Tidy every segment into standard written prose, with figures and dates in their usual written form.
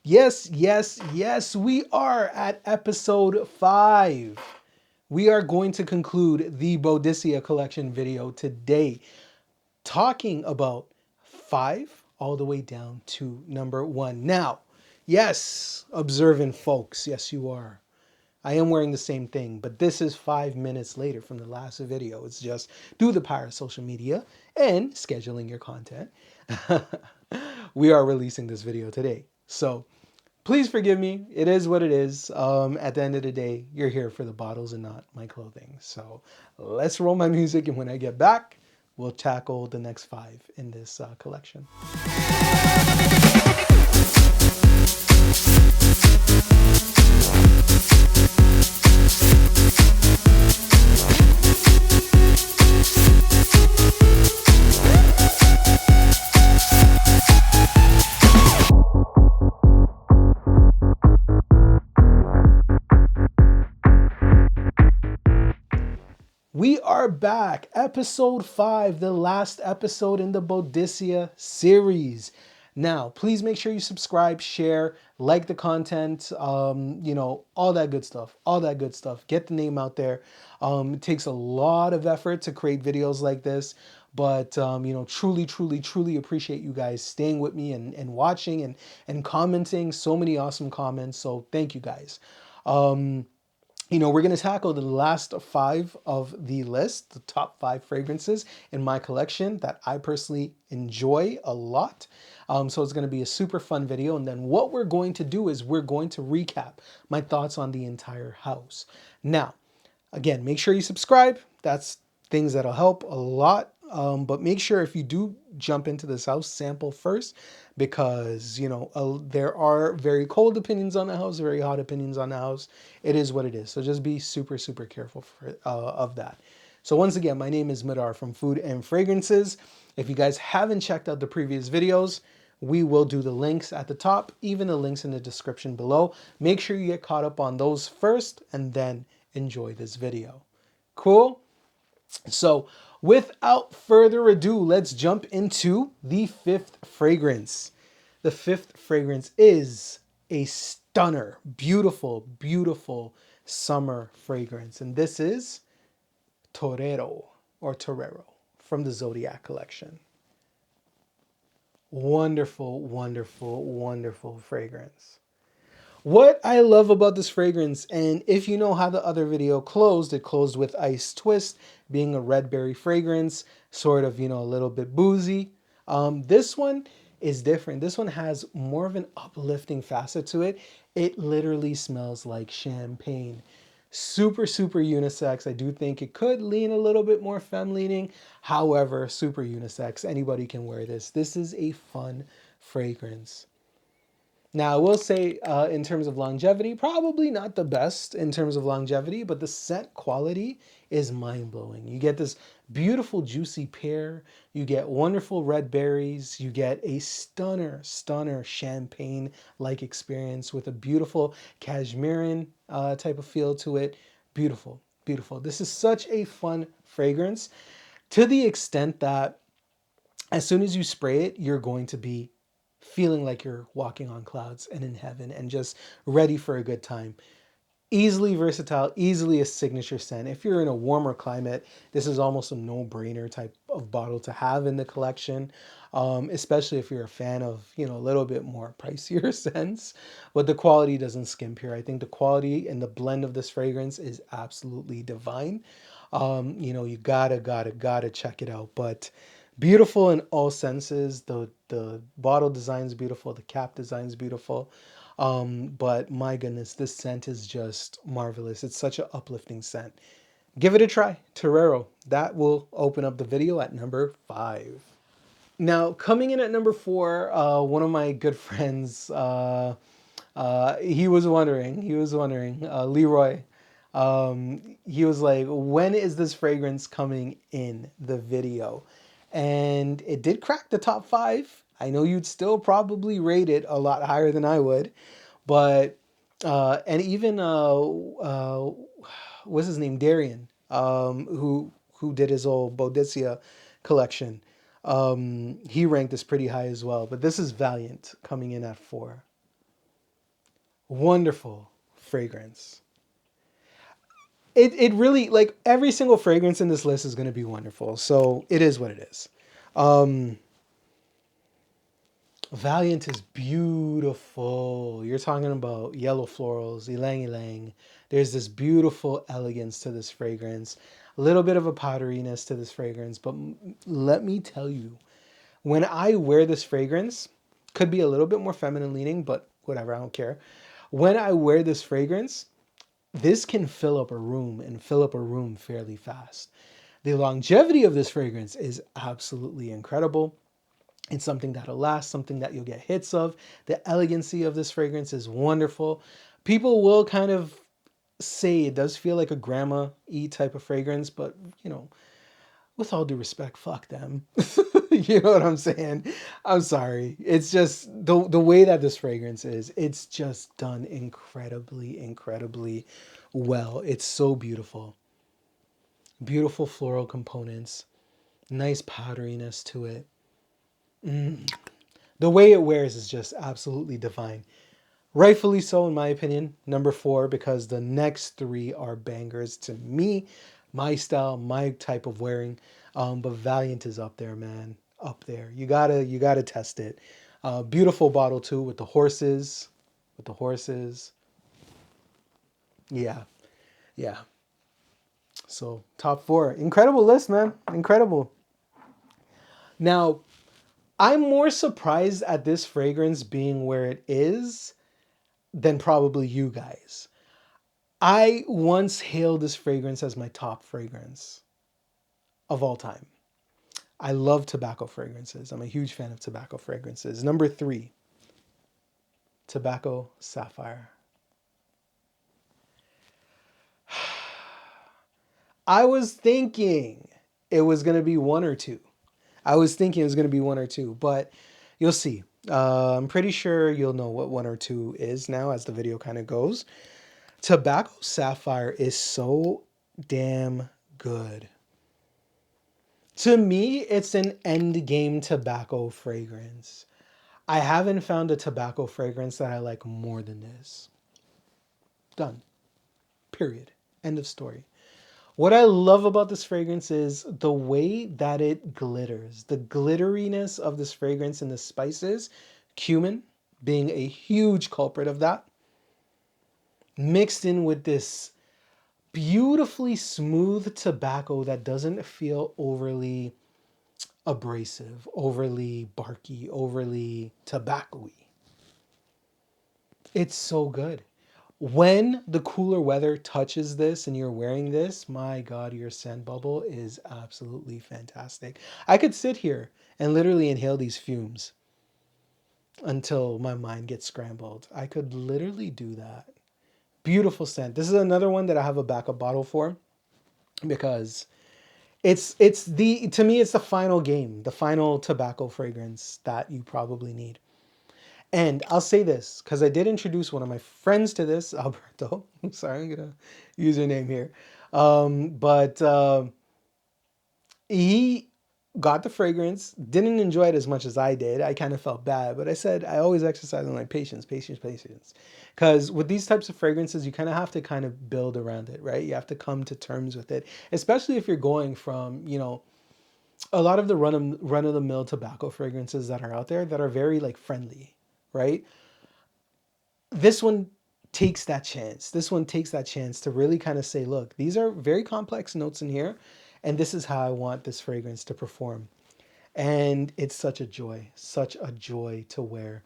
Yes, yes, yes, we are at episode 5. We are going to conclude the Boadicea collection video today, talking about 5 all the way down to number 1. Now, yes, observant folks, yes, you are. I am wearing the same thing, but this is 5 minutes later from the last video. It's just do the power of social media and scheduling your content. We are releasing this video today. So please forgive me. It is what it is. At the end of the day, you're here for the bottles and not my clothing. So let's roll my music, and when I get back, we'll tackle the next 5 in this collection. We are back, episode 5, the last episode in the Boadicea series. Now, please make sure you subscribe, share, like the content, all that good stuff, all that good stuff. Get the name out there. It takes a lot of effort to create videos like this, but, truly, truly, truly appreciate you guys staying with me and watching and commenting. So many awesome comments, so thank you guys. We're going to tackle the last 5 of the list, the top 5 fragrances in my collection that I personally enjoy a lot. So it's going to be a super fun video. And then what we're going to do is we're going to recap my thoughts on the entire house. Now, again, make sure you subscribe. That's things that'll help a lot. But make sure if you do jump into this house, sample first, because there are very cold opinions on the house, very hot opinions on the house. It is what it is. So just be super, super careful of that. So once again, my name is Madar from Food and Fragrances. If you guys haven't checked out the previous videos, we will do the links at the top, even the links in the description below. Make sure you get caught up on those first and then enjoy this video. Cool? So without further ado, let's jump into the 5th fragrance. The 5th fragrance is a stunner, beautiful, beautiful summer fragrance. And this is Torero from the Zodiac collection. Wonderful, wonderful, wonderful fragrance. What I love about this fragrance, and if you know how the other video closed, it closed with Ice Twist being a red berry fragrance, sort of, a little bit boozy. This one is different. This one has more of an uplifting facet to it. It literally smells like champagne. Super, super unisex. I do think it could lean a little bit more femme leaning. However, super unisex. Anybody can wear this. This is a fun fragrance. Now, I will say in terms of longevity, probably not the best in terms of longevity, but the scent quality is mind-blowing. You get this beautiful juicy pear, you get wonderful red berries, you get a stunner champagne-like experience with a beautiful cashmerean type of feel to it. Beautiful, beautiful. This is such a fun fragrance to the extent that as soon as you spray it, you're going to be feeling like you're walking on clouds and in heaven and just ready for a good time. Easily versatile, easily a signature scent. If you're in a warmer climate, this is almost a no-brainer type of bottle to have in the collection, especially if you're a fan of, a little bit more pricier scents. But the quality doesn't skimp here. I think the quality and the blend of this fragrance is absolutely divine. You gotta check it out. But beautiful in all senses. The bottle design is beautiful. The cap design is beautiful. But my goodness, this scent is just marvelous. It's such an uplifting scent. Give it a try. Torero. That will open up the video at number 5. Now, coming in at number 4, one of my good friends, he was wondering, Leroy, he was like, when is this fragrance coming in the video? And it did crack the top 5. I know you'd still probably rate it a lot higher than I would, but and even what's his name, Darian, who did his old Boadicea collection, he ranked this pretty high as well. But this is Valiant coming in at 4. Wonderful fragrance. It really, like, every single fragrance in this list is going to be wonderful. So it is what it is. Um, Valiant is beautiful. You're talking about yellow florals, ylang ylang. There's this beautiful elegance to this fragrance, a little bit of a powderiness to this fragrance. But let me tell you, when I wear this fragrance, could be a little bit more feminine leaning, but whatever, I don't care. When I wear this fragrance, this can fill up a room and fill up a room fairly fast. The longevity of this fragrance is absolutely incredible. It's something that'll last, something that you'll get hits of. The elegancy of this fragrance is wonderful. People will kind of say it does feel like a grandma-y type of fragrance, but you know, with all due respect, fuck them. You know what I'm saying? I'm sorry. It's just the way that this fragrance is, it's just done incredibly, incredibly well. It's so beautiful. Beautiful floral components, nice powderiness to it. The way it wears is just absolutely divine. Rightfully so, in my opinion, number 4, because the next 3 are bangers to me, my style, my type of wearing. But Valiant is up there, man, up there. You gotta test it. Beautiful bottle too, with the horses. Yeah, yeah. So top 4, incredible list, man, incredible. Now, I'm more surprised at this fragrance being where it is than probably you guys. I once hailed this fragrance as my top fragrance of all time. I love tobacco fragrances. I'm a huge fan of tobacco fragrances. Number 3, Tobacco Sapphire. I was thinking it was going to be one or two. I was thinking it was going to be one or two, but you'll see. I'm pretty sure you'll know what one or two is now as the video kind of goes. Tobacco Sapphire is so damn good. To me, it's an end game tobacco fragrance. I haven't found a tobacco fragrance that I like more than this. Done. Period. End of story. What I love about this fragrance is the way that it glitters. The glitteriness of this fragrance and the spices, cumin being a huge culprit of that, mixed in with this beautifully smooth tobacco that doesn't feel overly abrasive, overly barky, overly tobacco-y. It's so good. When the cooler weather touches this and you're wearing this, my God, your scent bubble is absolutely fantastic. I could sit here and literally inhale these fumes until my mind gets scrambled. I could literally do that. Beautiful scent. This is another one that I have a backup bottle for because it's the, to me, it's the final game, the final tobacco fragrance that you probably need. And I'll say this because I did introduce one of my friends to this, Alberto. I'm sorry, I'm gonna use your name here. But he got the fragrance, didn't enjoy it as much as I did. I kind of felt bad, but I said I always exercise on my patience, patience, patience. Because with these types of fragrances, you kind of have to kind of build around it, right? You have to come to terms with it, especially if you're going from, you know, a lot of the run of the mill tobacco fragrances that are out there that are very like friendly, right? This one takes that chance. This one takes that chance to really kind of say, look, these are very complex notes in here, and this is how I want this fragrance to perform. And it's such a joy to wear.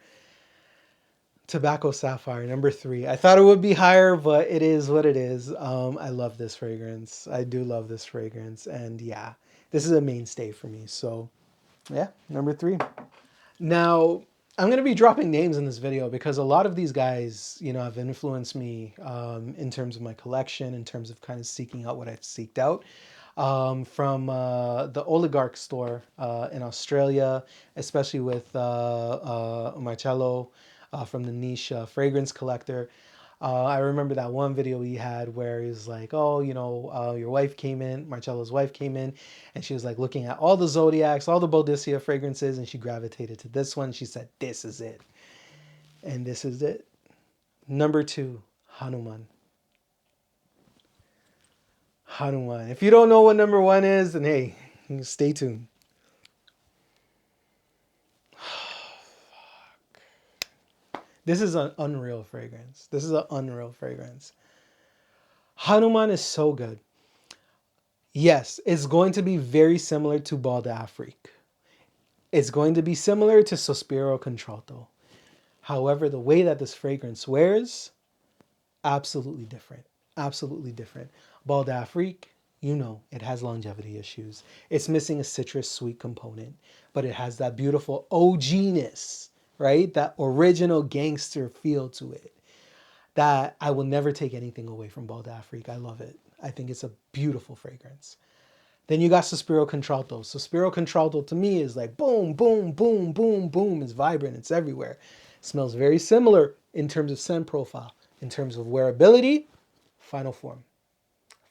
Tobacco Sapphire, number 3. I thought it would be higher, but it is what it is. I love this fragrance. I do love this fragrance. And yeah, this is a mainstay for me. So yeah, number 3. Now, I'm going to be dropping names in this video because a lot of these guys, you know, have influenced me in terms of my collection, in terms of kind of seeking out what I've seeked out. From the Oligarch store in Australia, especially with Marcello from the Niche Fragrance Collector. I remember that one video he had where he was like, oh, you know, your wife came in, Marcello's wife came in, and she was like looking at all the Zodiacs, all the Boadicea fragrances, and she gravitated to this one. She said, this is it. And this is it. Number 2, Hanuman. Hanuman. If you don't know what number 1 is, then hey, stay tuned. This is an unreal fragrance. This is an unreal fragrance. Hanuman is so good. Yes, it's going to be very similar to Bal d'Afrique. It's going to be similar to Sospiro Contralto. However, the way that this fragrance wears, absolutely different. Absolutely different. Bal d'Afrique, you know, it has longevity issues. It's missing a citrus sweet component, but it has that beautiful OG-ness, right? That original gangster feel to it. That I will never take anything away from Bal d'Afrique. I love it. I think it's a beautiful fragrance. Then you got Sospiro Contralto. Sospiro Contralto to me is like boom, boom, boom, boom, boom. It's vibrant. It's everywhere. It smells very similar in terms of scent profile. In terms of wearability, final form.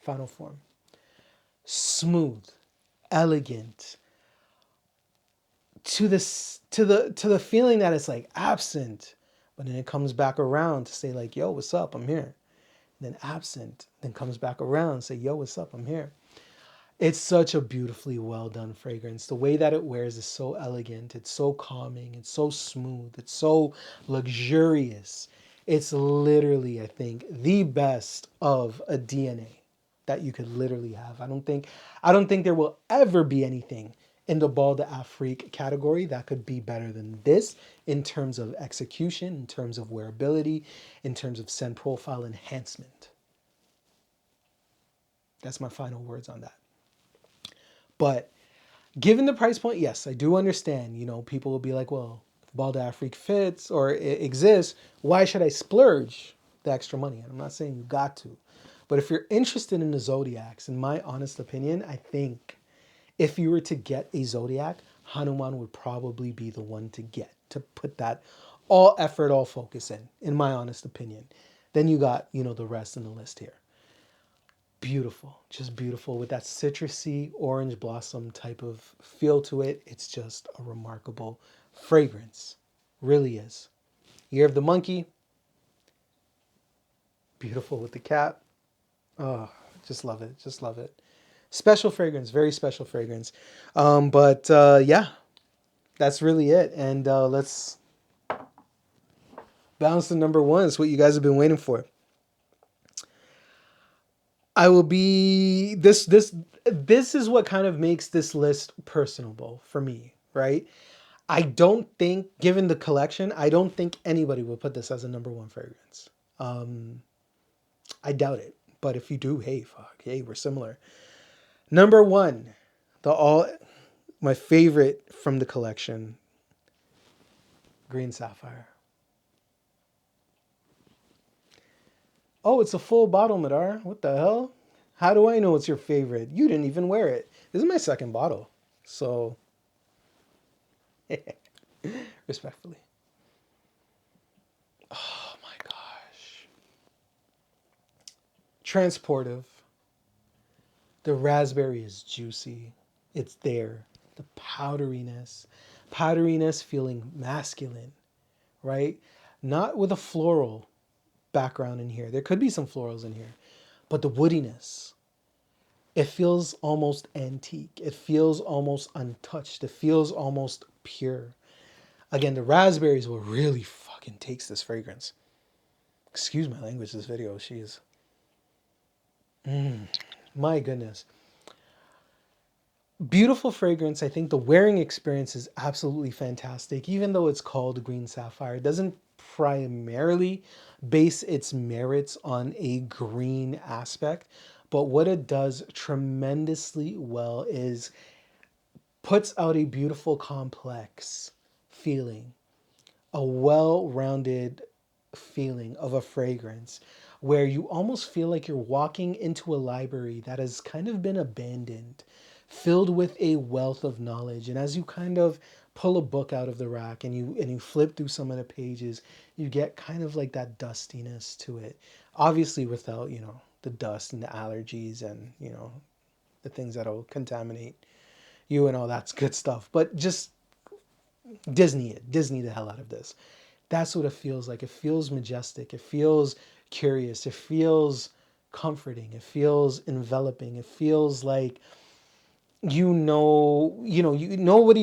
Final form. Smooth, elegant. To the feeling that it's like absent, but then it comes back around to say like, yo, what's up? I'm here. And then absent, then comes back around and say, yo, what's up? I'm here. It's such a beautifully well done fragrance. The way that it wears is so elegant. It's so calming. It's so smooth. It's so luxurious. It's literally, I think, the best of a DNA that you could literally have. I don't think there will ever be anything in the Bal d'Afrique category that could be better than this in terms of execution, in terms of wearability, in terms of scent profile enhancement. That's my final words on that. But given the price point, yes, I do understand. You know, people will be like, well, if Bal d'Afrique fits or it exists, why should I splurge the extra money? And I'm not saying you got to. But if you're interested in the Zodiacs, in my honest opinion, I think if you were to get a Zodiac, Hanuman would probably be the one to get, to put that all effort, all focus in my honest opinion. Then you got, you know, the rest in the list here. Beautiful, just beautiful with that citrusy orange blossom type of feel to it. It's just a remarkable fragrance, really is. Year of the Monkey, beautiful with the cap. Oh, just love it, just love it. Special fragrance, very special fragrance. But yeah, that's really it. And let's bounce to number 1. It's what you guys have been waiting for. I will be this is what kind of makes this list personable for me, right? I don't think, given the collection, I don't think anybody will put this as a number 1 fragrance. I doubt it. But if you do, hey, fuck, hey, we're similar. Number 1, my favorite from the collection, Green Sapphire. Oh, it's a full bottle, Madar. What the hell? How do I know it's your favorite? You didn't even wear it. This is my second bottle. So, respectfully. Oh my gosh. Transportive. The raspberry is juicy. It's there. The powderiness. Powderiness feeling masculine, right? Not with a floral background in here. There could be some florals in here. But the woodiness. It feels almost antique. It feels almost untouched. It feels almost pure. Again, the raspberries will really fucking takes this fragrance. Excuse my language, this video. She's... my goodness. Beautiful fragrance. I think the wearing experience is absolutely fantastic. Even though it's called Green Sapphire, it doesn't primarily base its merits on a green aspect. But what it does tremendously well is puts out a beautiful, complex feeling, a well-rounded feeling of a fragrance where you almost feel like you're walking into a library that has kind of been abandoned, filled with a wealth of knowledge. And as you kind of pull a book out of the rack and you flip through some of the pages, you get kind of like that dustiness to it. Obviously without, you know, the dust and the allergies and, you know, the things that'll contaminate you and all that's good stuff. But just Disney the hell out of this. That's what it feels like. It feels majestic. It feels curious. It feels comforting. It feels enveloping. It feels like nobody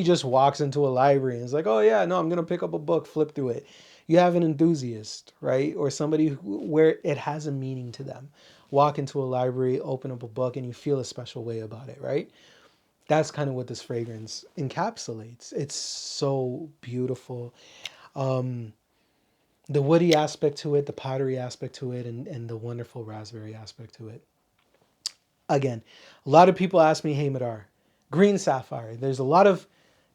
just walks into a library and is like, oh yeah, no, I'm gonna pick up a book, flip through it. You have an enthusiast, right? Or somebody where it has a meaning to them. Walk into a library, open up a book, and you feel a special way about it, right? That's kind of what this fragrance encapsulates. It's so beautiful. The woody aspect to it, the powdery aspect to it, and the wonderful raspberry aspect to it. Again, a lot of people ask me, hey, Madar, green sapphire. There's a lot of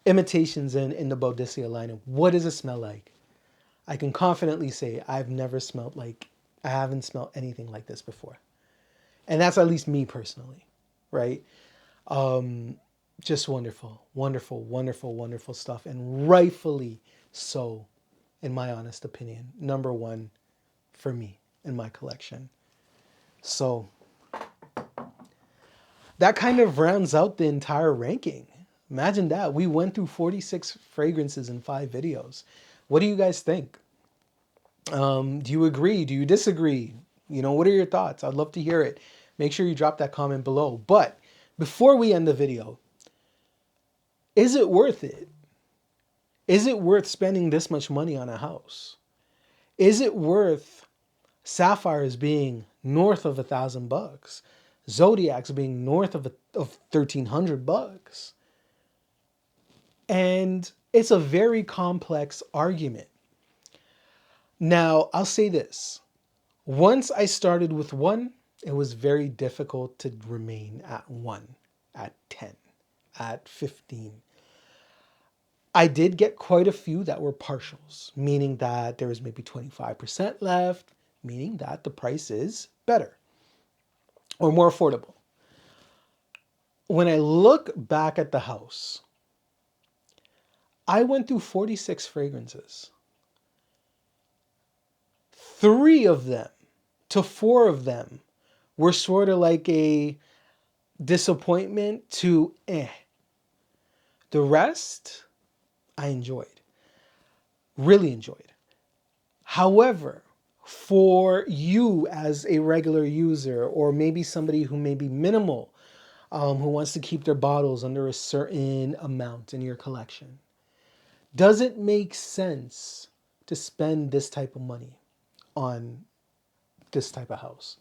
imitations in the Boadicea line. What does it smell like? I can confidently say I haven't smelled anything like this before. And that's at least me personally, right? Just wonderful, wonderful, wonderful, wonderful stuff. And rightfully so, in my honest opinion, number one for me in my collection. So that kind of rounds out the entire ranking. Imagine that. We went through 46 fragrances in 5 videos. What do you guys think? Do you agree? Do you disagree? What are your thoughts? I'd love to hear it. Make sure you drop that comment below. But before we end the video, is it worth it? Is it worth spending this much money on a house? Is it worth Sapphires being north of $1,000? Zodiacs being north of $1,300? And it's a very complex argument. Now, I'll say this. Once I started with 1, it was very difficult to remain at 1, at 10, at 15. I did get quite a few that were partials, meaning that there was maybe 25% left, meaning that the price is better or more affordable. When I look back at the house, I went through 46 fragrances. 3 of them to 4 of them were sort of like a disappointment to eh. The rest, I enjoyed. Really enjoyed. However, for you as a regular user, or maybe somebody who may be minimal, who wants to keep their bottles under a certain amount in your collection, does it make sense to spend this type of money on this type of house?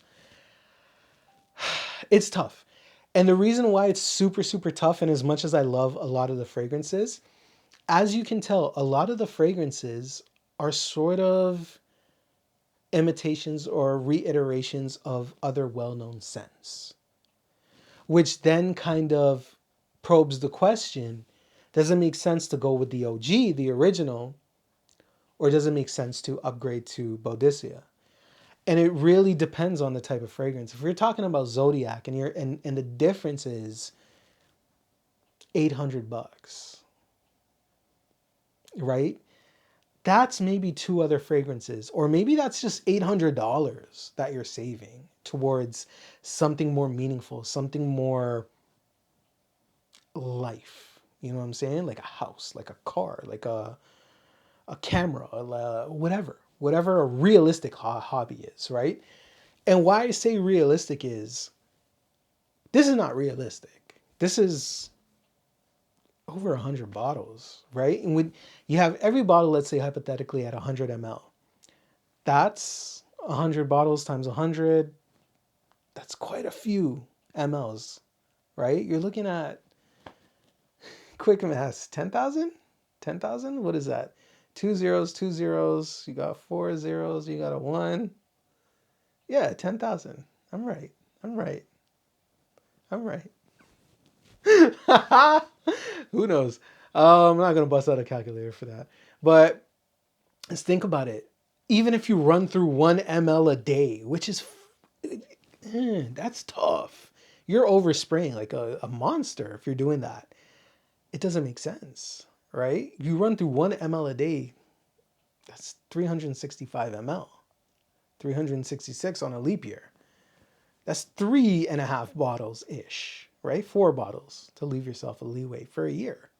It's tough. And the reason why it's super, super tough, and as much as I love a lot of the fragrances, as you can tell, a lot of the fragrances are sort of imitations or reiterations of other well-known scents, which then kind of probes the question, does it make sense to go with the OG, the original, or does it make sense to upgrade to Boadicea? And it really depends on the type of fragrance. If you're talking about Zodiac and the difference is $800, right? That's maybe 2 other fragrances, or maybe that's just $800 that you're saving towards something more meaningful, something more life. You know what I'm saying? Like a house, like a car, like a camera, whatever a realistic hobby is, right? And why I say realistic is, this is not realistic. This is over 100 bottles, right? And when you have every bottle, let's say hypothetically at 100 ml, that's 100 bottles times 100. That's quite a few mLs, right? You're looking at, quick math, 10,000? 10,000? What is that? 2 zeros, 2 zeros. You got 4 zeros. You got a 1. Yeah, 10,000. I'm right. I'm right. I'm right. Who knows? I'm not going to bust out a calculator for that. But let's think about it. Even if you run through 1 ml a day, which is, that's tough. You're overspraying like a monster if you're doing that. It doesn't make sense, right? You run through 1 ml a day, that's 365 ml. 366 on a leap year. That's 3.5 bottles-ish, right? 4 bottles to leave yourself a leeway for a year.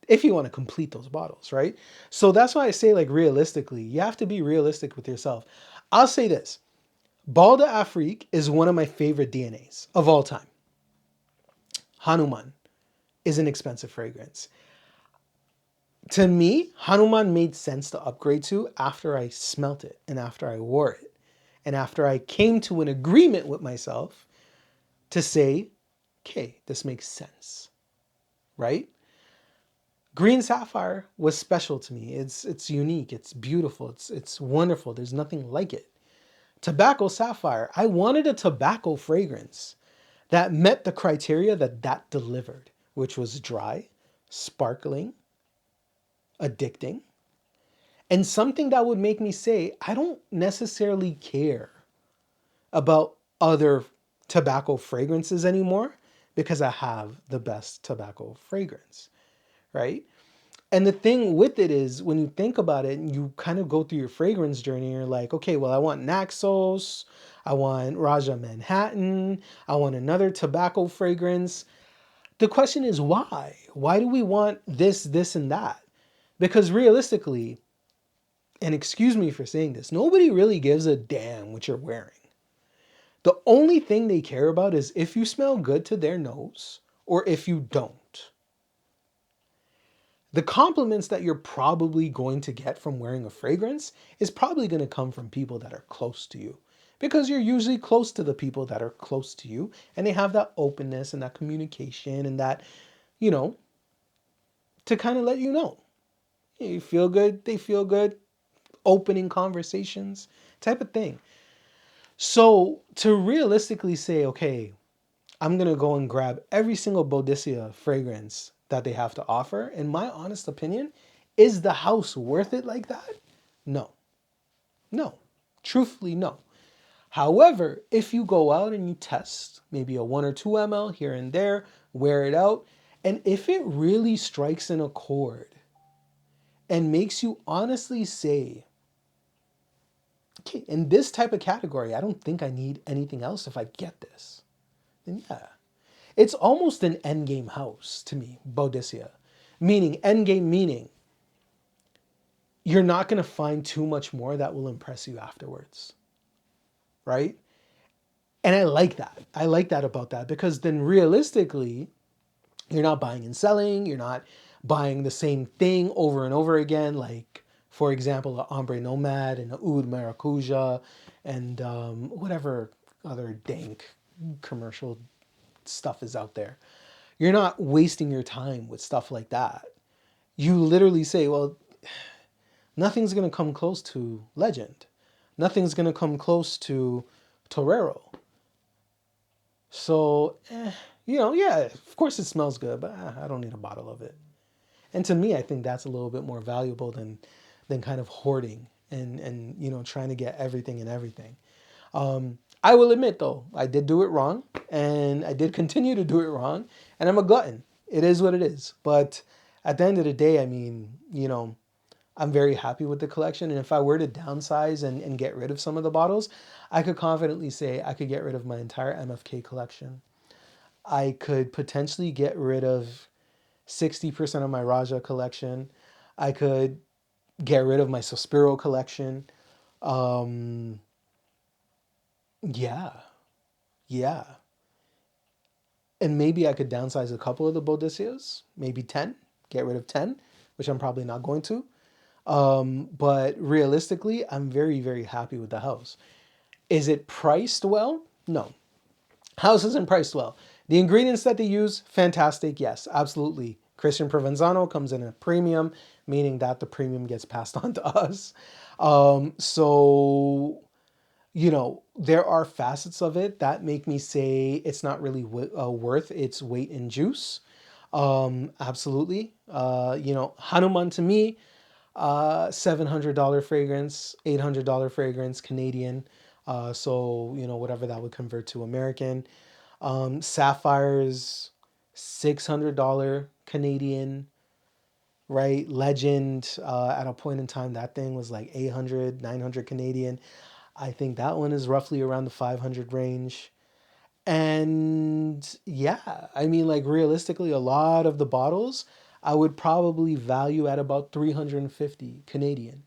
if you want to complete those bottles, right? So that's why I say, like, realistically, you have to be realistic with yourself. I'll say this. Bal d'Afrique is one of my favorite DNAs of all time. Hanuman is an expensive fragrance. To me, Hanuman made sense to upgrade to after I smelt it and after I wore it and after I came to an agreement with myself to say, okay, this makes sense, right? Green Sapphire was special to me. It's unique, it's beautiful, it's wonderful. There's nothing like it. Tobacco Sapphire, I wanted a tobacco fragrance that met the criteria that delivered, which was dry, sparkling, addicting, and something that would make me say, I don't necessarily care about other tobacco fragrances anymore because I have the best tobacco fragrance, right? And the thing with it is, when you think about it and you kind of go through your fragrance journey, you're like, okay, well, I want Naxos, I want Raja Manhattan, I want another tobacco fragrance. The question is why? Why do we want this, this, and that? Because realistically, and excuse me for saying this, nobody really gives a damn what you're wearing. The only thing they care about is if you smell good to their nose or if you don't. The compliments that you're probably going to get from wearing a fragrance is probably going to come from people that are close to you, because you're usually close to the people that are close to you and they have that openness and that communication and that, you know, to kind of let you know. You feel good, they feel good, opening conversations type of thing. So to realistically say, okay, I'm going to go and grab every single Boadicea fragrance that they have to offer, in my honest opinion, is the house worth it like that? No. No. Truthfully, no. However, if you go out and you test maybe a 1 or 2 ml here and there, wear it out, and if it really strikes an accord and makes you honestly say, okay, in this type of category, I don't think I need anything else if I get this, then yeah. It's almost an endgame house to me, Boadicea. Meaning, endgame meaning, you're not going to find too much more that will impress you afterwards, right? And I like that. I like that about that, because then realistically, you're not buying and selling. You're not buying the same thing over and over again. Like, for example, a Ombre Nomad and a Oud Maracuja and whatever other dank commercial stuff is out there. You're not wasting your time with stuff like that. You literally say, well, nothing's going to come close to Legend. Nothing's going to come close to Torero. So, yeah, of course it smells good, but I don't need a bottle of it. And to me, I think that's a little bit more valuable than kind of hoarding and trying to get everything and everything. I will admit, though, I did do it wrong, and I did continue to do it wrong, and I'm a glutton. It is what it is. But at the end of the day, I mean, I'm very happy with the collection, and if I were to downsize and get rid of some of the bottles, I could confidently say I could get rid of my entire MFK collection. I could potentially get rid of 60% of my Raja collection. I could get rid of my Sospiro collection. Um, yeah, yeah. And maybe I could downsize a couple of the Boadiceas, maybe 10, get rid of 10, which I'm probably not going to. But realistically, I'm very, very happy with the house. Is it priced well? No. House isn't priced well. The ingredients that they use, fantastic. Yes, absolutely. Christian Provenzano comes in a premium, meaning that the premium gets passed on to us. So, there are facets of it that make me say it's not really worth its weight in juice. Absolutely. Hanuman to me, $700 fragrance, $800 fragrance, Canadian. So, whatever that would convert to American. Sapphire's $600 Canadian, right? Legend, at a point in time, that thing was like 800, 900 Canadian. I think that one is roughly around the 500 range. And yeah, I mean, like, realistically, a lot of the bottles, I would probably value at about 350 Canadian.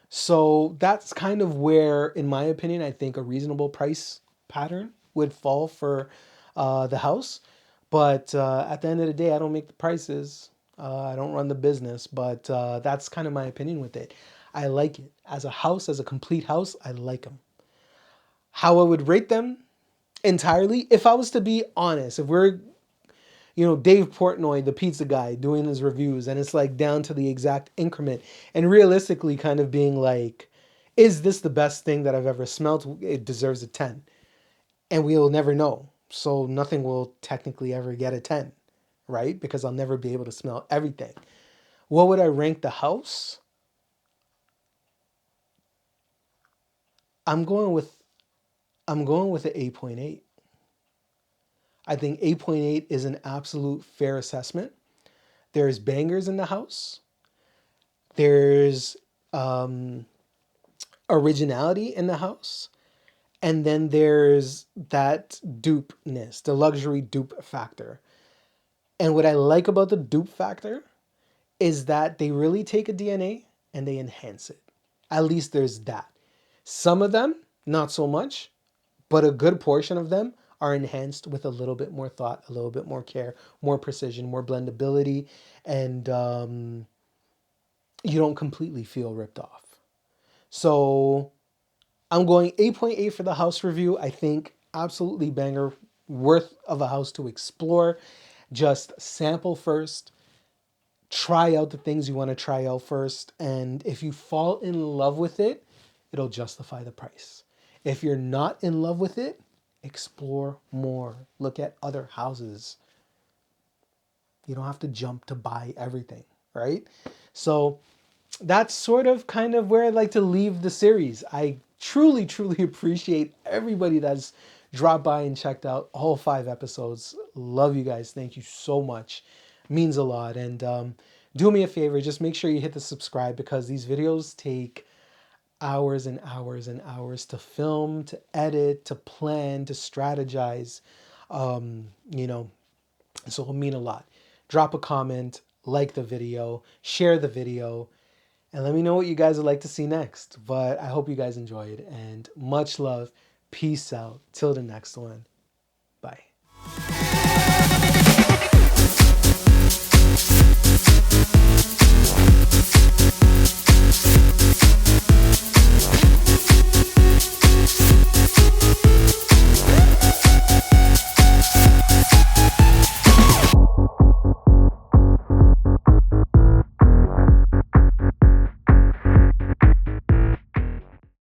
So that's kind of where, in my opinion, I think a reasonable price pattern would fall for the house. But at the end of the day, I don't make the prices. I don't run the business, but that's kind of my opinion with it. I like it. As a house, as a complete house, I like them. How I would rate them entirely, if I was to be honest, if we're, Dave Portnoy, the pizza guy, doing his reviews, and it's like down to the exact increment, and realistically kind of being like, is this the best thing that I've ever smelled? It deserves a 10. And we'll never know. So nothing will technically ever get a 10, right? Because I'll never be able to smell everything. What would I rank the house? I'm going with an 8.8. I think 8.8 is an absolute fair assessment. There's bangers in the house. There's originality in the house. And then there's that dupeness, the luxury dupe factor. And what I like about the dupe factor is that they really take a DNA and they enhance it. At least there's that. Some of them, not so much, but a good portion of them are enhanced with a little bit more thought, a little bit more care, more precision, more blendability, and you don't completely feel ripped off. So I'm going 8.8 for the house review. I think absolutely banger, worth of a house to explore. Just sample first. Try out the things you want to try out first. And if you fall in love with it, it'll justify the price. If you're not in love with it, explore more. Look at other houses. You don't have to jump to buy everything, right? So that's sort of kind of where I'd like to leave the series. I truly, truly appreciate everybody that's dropped by and checked out all 5 episodes. Love you guys. Thank you so much. Means a lot. And do me a favor, just make sure you hit the subscribe, because these videos take hours and hours and hours to film, to edit, to plan, to strategize. You know, so it'll mean a lot. Drop a comment, like the video, share the video, and let me know what you guys would like to see next. But I hope you guys enjoyed, and much love. Peace out. Till the next one. Bye.